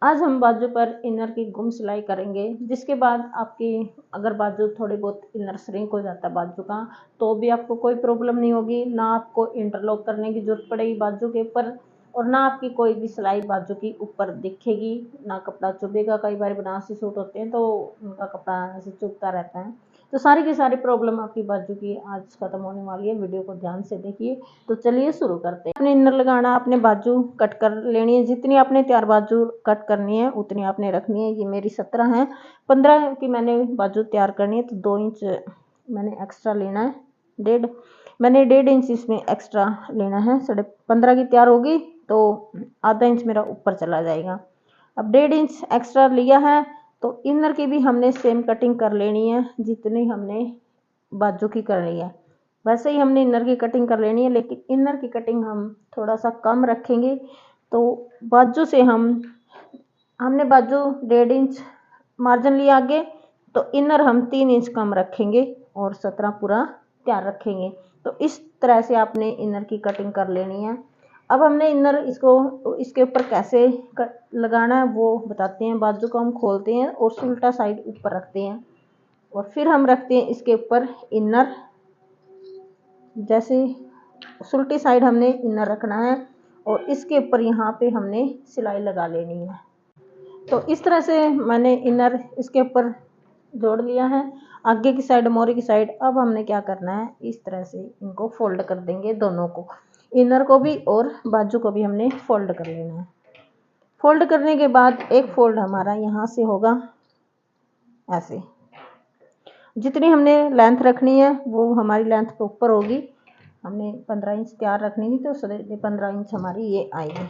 आज हम बाजू पर इनर की गुम सिलाई करेंगे, जिसके बाद आपकी अगर बाजू थोड़ी बहुत इनर श्रिंक हो जाता है बाजू का, तो भी आपको कोई प्रॉब्लम नहीं होगी। ना आपको इंटरलॉक करने की जरूरत पड़ेगी बाजू के ऊपर, और ना आपकी कोई भी सिलाई बाजू की ऊपर दिखेगी, ना कपड़ा चुभेगा। कई बार बनारसी सूट होते हैं तो उनका कपड़ा ऐसे चुभता रहता है। तो सारी की सारी प्रॉब्लम आपकी बाजू की आज खत्म होने वाली है। वीडियो को ध्यान से देखिए। तो चलिए शुरू करते हैं। आपने इनर लगाना, आपने बाजू कट कर लेनी है। जितनी आपने तैयार बाजू कट करनी है उतनी आपने रखनी है। ये मेरी 17 है, 15 की मैंने बाजू तैयार करनी है, तो 2 इंच मैंने एक्स्ट्रा लेना है। मैंने 1.5 इंच इसमें एक्स्ट्रा लेना है। 15.5 की तैयार होगी तो आधा इंच मेरा ऊपर चला जाएगा। अब 1.5 इंच एक्स्ट्रा लिया है, तो इनर की भी हमने सेम कटिंग कर लेनी है जितनी हमने बाजू की करनी है। वैसे ही हमने इनर की कटिंग कर लेनी है, लेकिन इनर की कटिंग हम थोड़ा सा कम रखेंगे। तो बाजू से हमने बाजू 1.5 इंच मार्जिन लिया आगे, तो इनर हम 3 इंच कम रखेंगे और 17 पूरा तैयार रखेंगे। तो इस तरह से आपने इनर की कटिंग कर लेनी है। अब हमने इनर इसके ऊपर कैसे लगाना है वो बताते हैं। बाजू को हम खोलते हैं और उल्टा साइड ऊपर रखते हैं, और फिर हम रखते हैं इसके ऊपर इनर। जैसे उल्टी साइड हमने इनर रखना है और इसके ऊपर यहाँ पे हमने सिलाई लगा लेनी है। तो इस तरह से मैंने इनर इसके ऊपर जोड़ लिया है, आगे की साइड, मोरी की साइड। अब हमने क्या करना है, इस तरह से इनको फोल्ड कर देंगे, दोनों को, इनर को भी और बाजू को भी हमने फोल्ड कर लेना है। फोल्ड करने के बाद एक फोल्ड हमारा यहाँ से होगा ऐसे। जितनी हमने लेंथ रखनी है वो हमारी लेंथ के ऊपर होगी। हमने 15 इंच तैयार रखनी थी, तो 15 इंच हमारी ये आएगी।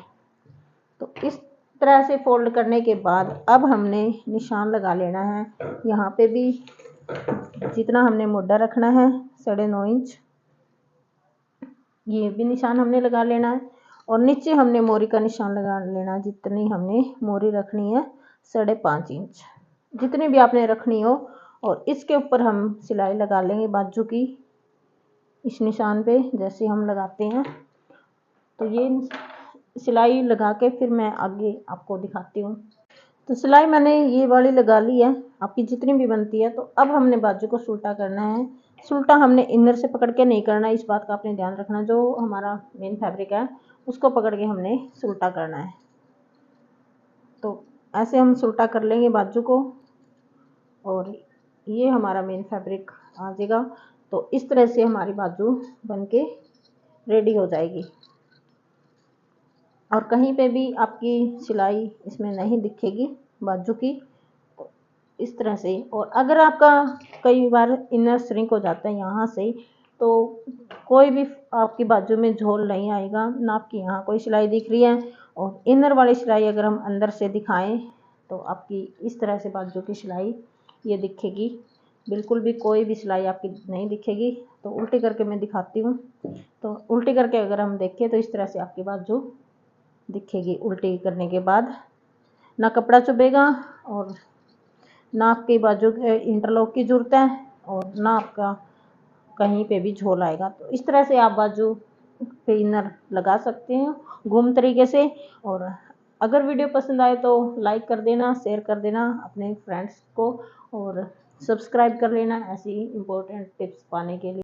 तो इस तरह से फोल्ड करने के बाद अब हमने निशान लगा लेना है। यहाँ पे भी जितना हमने मोटा रखना है 9.5 इंच, ये भी निशान हमने लगा लेना है। और नीचे हमने मोरी का निशान लगा लेना है, जितनी हमने मोरी रखनी है 5.5 इंच, जितनी भी आपने रखनी हो। और इसके ऊपर हम सिलाई लगा लेंगे बाजू की, इस निशान पे जैसे हम लगाते हैं। तो ये सिलाई लगा के फिर मैं आगे आपको दिखाती हूँ। तो सिलाई मैंने ये वाली लगा ली है, आपकी जितनी भी बनती है। तो अब हमने बाजू को सुल्टा करना है। सुल्टा हमने इनर से पकड़ के नहीं करना है, इस बात का आपने ध्यान रखना। जो हमारा मेन फैब्रिक है उसको पकड़ के हमने सुल्टा करना है। तो ऐसे हम सुल्टा कर लेंगे बाजू को, और ये हमारा मेन फैब्रिक आ जाएगा। तो इस तरह से हमारी बाजू बनके रेडी हो जाएगी, और कहीं पे भी आपकी सिलाई इसमें नहीं दिखेगी बाजू की। तो इस तरह से। और अगर आपका कई बार इनर श्रिंक हो जाता है यहाँ से, तो कोई भी आपकी बाजू में झोल नहीं आएगा, ना आपकी यहाँ कोई सिलाई दिख रही है। और इनर वाली सिलाई अगर हम अंदर से दिखाएं तो आपकी इस तरह से बाजू की सिलाई ये दिखेगी। बिल्कुल भी कोई भी सिलाई आपकी नहीं दिखेगी। तो उल्टी करके मैं दिखाती हूँ। तो उल्टी करके अगर हम देखें तो इस तरह से आपकी बाजू दिखेगी। उल्टी करने के बाद ना कपड़ा चुभेगा, और ना आपकी बाजू के इंटरलॉक की जरूरत है, और ना आपका कहीं पे भी झोल आएगा। तो इस तरह से आप बाजू पे इनर लगा सकते हैं घूम तरीके से। और अगर वीडियो पसंद आए तो लाइक कर देना, शेयर कर देना अपने फ्रेंड्स को, और सब्सक्राइब कर लेना ऐसी इम्पोर्टेंट टिप्स पाने के लिए।